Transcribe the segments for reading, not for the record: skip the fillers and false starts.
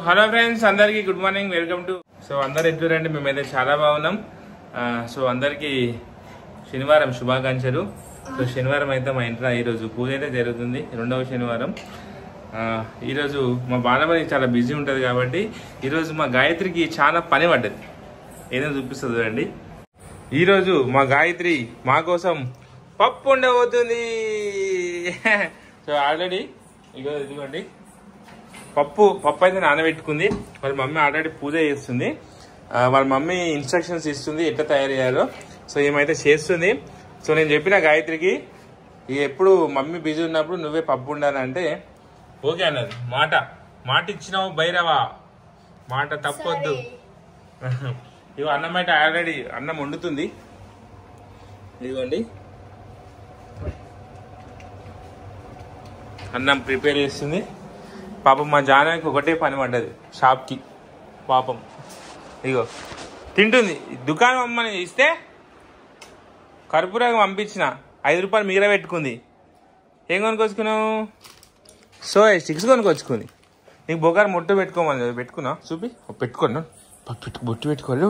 Hello friends, అందరికీ good morning, welcome to. So అందరు ఎట్లురండి? మేమైతే చాలా బాగున్నాం. సో అందరికీ శనివారం శుభాకాంక్షలు. సో శనివారం అయితే మా ఇంట్లో ఈరోజు పూజ అయితే జరుగుతుంది, రెండవ శనివారం. ఈరోజు మా బాలమణి చాలా బిజీ ఉంటుంది కాబట్టి ఈరోజు మా గాయత్రికి చాలా పని పడ్డది. ఏదైనా చూపిస్తుంది చూడండి. ఈరోజు మా గాయత్రి మా కోసం పప్పు ఉండబోతుంది. సో ఆల్రెడీ ఇదిగోండి పప్పు అయితే నానబెట్టుకుంది. వాళ్ళ మమ్మీ ఆల్రెడీ పూజ చేస్తుంది. వాళ్ళ మమ్మీ ఇన్స్ట్రక్షన్స్ ఇస్తుంది ఎట్లా తయారు చేయాలో. సో ఏమైతే చేస్తుంది. సో నేను చెప్పిన గాయత్రికి ఎప్పుడు మమ్మీ బిజీ ఉన్నప్పుడు నువ్వే పప్పు ఉండాలంటే ఓకే అన్నది. మాట ఇచ్చినావు భైరవా, మాట తప్పొద్దు. ఇగో అన్నం అయితే ఆల్రెడీ అన్నం వండుతుంది. ఇదిగోండి అన్నం ప్రిపేర్ చేస్తుంది. పాపం మా జానకి ఒకటే పని పడ్డది షాప్కి. పాపం ఇగో తింటుంది. దుకాణం అమ్మని ఇస్తే కర్పూరంగా పంపించిన 5 రూపాయలు మిగిల పెట్టుకుంది. ఏం కొనుకొచ్చుకున్నావు? So sticks కొనుకొచ్చుకుంది. నీకు బొగారు మొట్టు పెట్టుకోమని పెట్టుకున్నావు. చూపి పెట్టుకున్నాను. బొట్టు పెట్టుకోవాలి.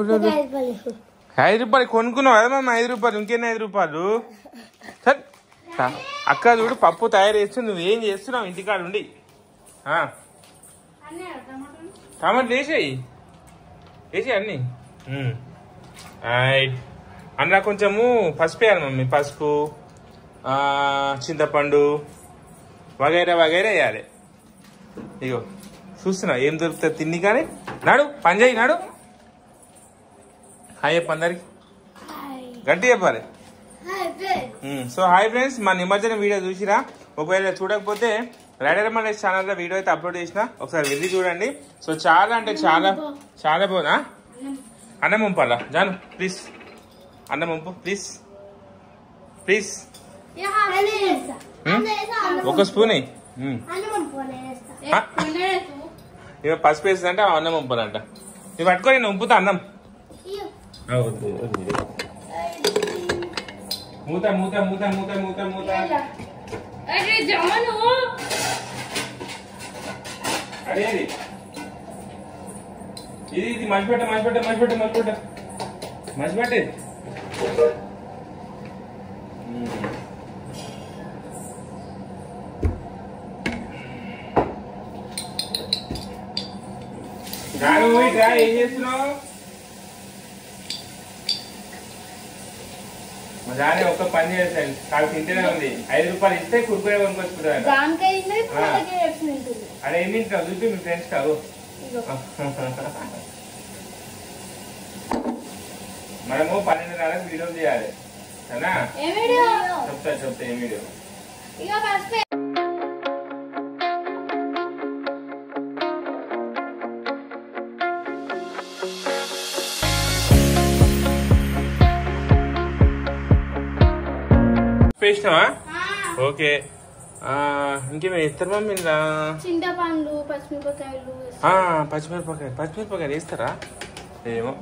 5 రూపాయలు కొనుక్కున్నావు కదా మమ్మ. 5 రూపాయలు ఇంకెన్ని 5 రూపాయలు? సరే అక్క చూడు పప్పు తయారు చేస్తూ నువ్వేం చేస్తున్నావు ఇంటికాడ ఉండి. టమాటాలు వేసేయి అన్ని. అందులో కొంచెము పసుపు వేయాలి మమ్మీ. పసుపు, చింతపండు వగైరా వేయాలి. ఇగో చూస్తున్నా ఏం దొరుకుతుంది తిన్ని. కానీ నాడు పని చేయి. నాడు హాయ్ చెప్పు అందరికి, గట్టి చెప్పాలి. సో హాయ్ ఫ్రెండ్స్, మా నిమజ్జనం వీడియో చూసిరా? ఒకవేళ చూడకపోతే రైడర్ మలేష్ ఛానల్లో వీడియో అయితే అప్లోడ్ చేసిన, ఒకసారి వెళ్ళి చూడండి. సో చాలా అంటే చాలా బాగుందా. అన్నం పంపాలా జాను? ప్లీజ్ అన్నం పంపు ప్లీజ్. ఒక స్పూన్ ఇక పసుపు వేస్తుందంటే అన్నం పంపాలంట. ఇవి పట్టుకొని నేను పంపుతా అన్నం. మూత మూత మూత మూత మూత మూత అదే ఇది మర్చిపెట్టే ఏం చేస్తున్నావు? మా దాని ఒక్క పని చేస్తాను, కాదు తింటేనే ఉంది. 5 రూపాయలు ఇస్తే కురుకురే కొనుక్కొచ్చుకుంటారు. అదే ఏం తింటావు చూపి మీ ఫ్రెండ్స్ కాదు. మనము 12:30 వీడియో చేయాలి సరేనా? చెప్తా ఏం వీడియో. వేసినావా? ఓకే. ఇంకేమైనా ఇస్తారు మమ్మీ? చింతపండు, పచ్చిమిరపకాయలు వేస్తారా? ఏమో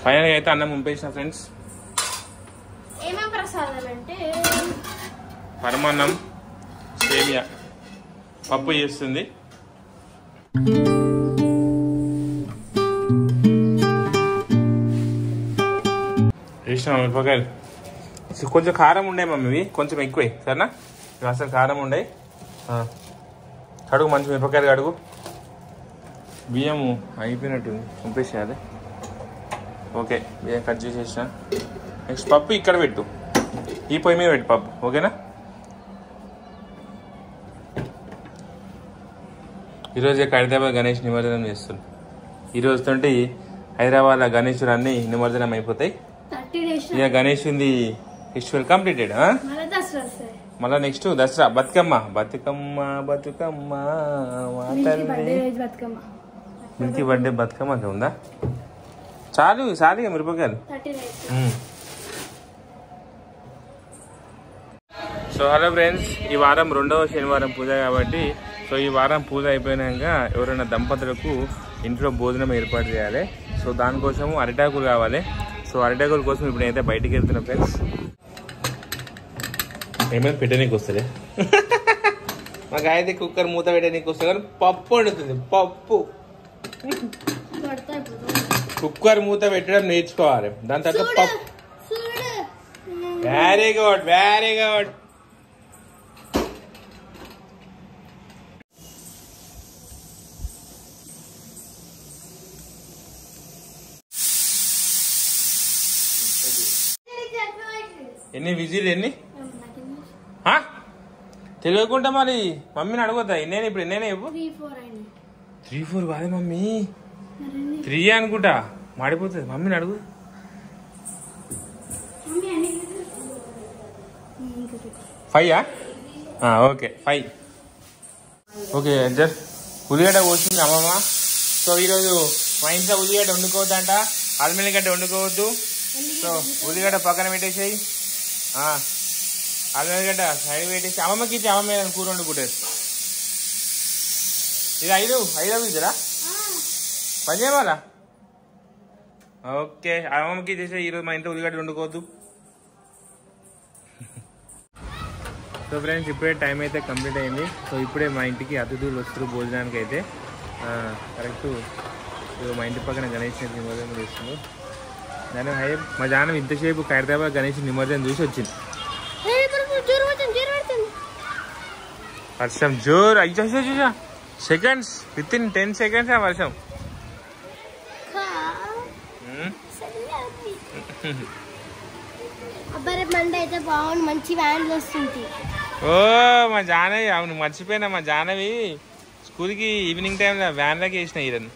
ఫైనల్గా అయితే అన్నం పంపేసిన ఫ్రెండ్స్. ఏమేమి ప్రసాదాలంటే పరమాన్నం, సేమియా, పప్పు చేస్తుంది. వేసినా మిరపకాయలు. కొంచెం కారం ఉండే మమ్మీ, కొంచెం ఎక్కువ సరేనా? అసలు కారం ఉండే. కడుగు మంచి మిరపకాయలు కడుగు. బియ్యము అయిపోయినట్టుంది, పంపేసేయాలి. ఓకే బియ్యం కట్ చేసేసిన. నెక్స్ట్ పప్పు ఇక్కడ పెట్టు, ఈ పొయ్యి మీద పెట్టు పప్పు. ఓకేనా? ఈరోజే హైదరాబాద్ గణేష్ నిమజ్జనం చేస్తుంది. ఈ రోజుతోటి హైదరాబాద్ గణేశుడు అన్ని నిమజ్జనం అయిపోతాయి. ఇక గణేషుంది ఫెస్టివల్ కంప్లీటెడ్. మళ్ళా next Dasara, Bathukamma Milky birthday Bathukamma ఉందా? చాలు మిరపకాయలు. సో హలో ఫ్రెండ్స్, ఈ వారం రెండవ శనివారం పూజ కాబట్టి సో ఈ వారం పూజ అయిపోయినాక ఎవరైనా దంపతులకు ఇంట్లో భోజనం ఏర్పాటు చేయాలి. సో దానికోసము అరిటాకులు కావాలి. సో అరిటాకుల కోసం ఇప్పుడు నేనైతే బయటికి వెళ్తున్నా ఫ్రెండ్స్. ఏమైనా పెట్టనీకి వస్తుంది మా గాయత్రి కుక్కర్ మూత పెట్టనీకి వస్తుంది కానీ పప్పు వండుతుంది. పప్పు కుక్కర్ మూత పెట్టడం నేర్చుకోవాలి. దాని తర్వాత పప్పు. Very good very good. ఎన్ని విజిల్ ఎన్ని తెలియకుండా మరి మమ్మీని అడగొద్దా? ఎన్నేనా ఇప్పుడు? ఎన్నేనా చెప్పు. 3, 4 కాదు మమ్మీ, 3 అనుకుంటా. మాడిపోతుంది. మమ్మీని అడుగు. Five okay 5. ఓకే జస్ట్ ఉల్లిగడ్డ కోసింది అమ్మమ్మ. సో ఈరోజు మా ఇంట్లో ఉల్లిగడ్డ వండుకోవద్దంట, అల్మిల్లిగడ్డ వండుకోవద్దు. సో ఉల్లిగడ్డ పక్కన పెట్టేసేయి, అల్మిల్లిగడ్డ సైడ్ పెట్టేసి అమ్మమ్మకి ఇచ్చి అమ్మమ్మ కూర వండుకుంటుంది. ఇది 5 ఇద్దరా పని చేయవాలా? ఓకే అమ్మమ్మకి చేసే. ఈరోజు మా ఇంట్లో ఉల్లిగడ్డ వండుకోవద్దు. సో ఫ్రెండ్స్ ఇప్పుడే టైం అయితే కంప్లీట్ అయింది. సో ఇప్పుడే మా ఇంటికి అతిథులు వస్తారు భోజనానికి అయితే. కరెక్ట్ మా ఇంటి పక్కన గణేష్ నిమజ్జనం చేస్తుంది. దాని మా జానం ఇంతసేపు ఖైరతాబాద్ గణేష్ నిమజ్జనం చూసి వచ్చింది. వర్షం జోరు అయ్యా సెకండ్స్, విత్ ఇన్ 10 seconds ఆ వర్షం. అయితే బాగుంది, మంచి వ్యాన్లు వస్తుంది. ఓ మా జానవి, అవును మర్చిపోయినా. మా జానవి స్కూల్కి ఈవినింగ్ టైంలో వ్యాన్లోకి వేసిన. ఈరని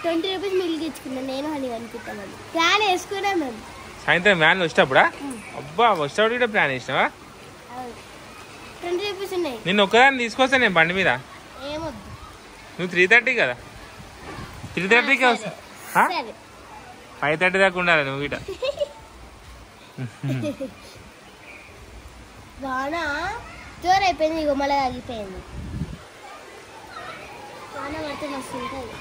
20 రూపీస్ మిగిలి తెచ్చుకున్నా నేను అని అనుకుంటాను. ప్లాన్ వేసుకున్నా మేము సాయంత్రం వ్యాన్లు వచ్చేటప్పుడా? అబ్బా వచ్చేటప్పుడు కూడా ప్లాన్ వేసినావా? 20 రూపీస్ ఉన్నాయి. నిన్ను ఒక్కదాన్ని తీసుకొస్తా నేను బండి మీద. ఏమొద్దు, నువ్వు 3:30 కదా? 3:30కి వస్తా. 5:30 దాకా ఉండాలి నువ్వు ఇట. వాన జోరు అయిపోయింది, ఇగో మళ్ళీ తగ్గిపోయింది. వాన పడితే మస్తు ఉంటుంది.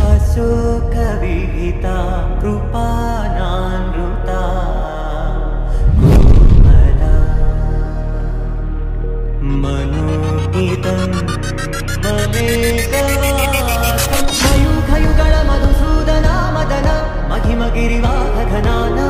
అశోక విహిత కృపానానృత మనోహితం మమేకవాసం మయూఖయుగళ మధుసూదన మహిమగిరివాహ ఘనానా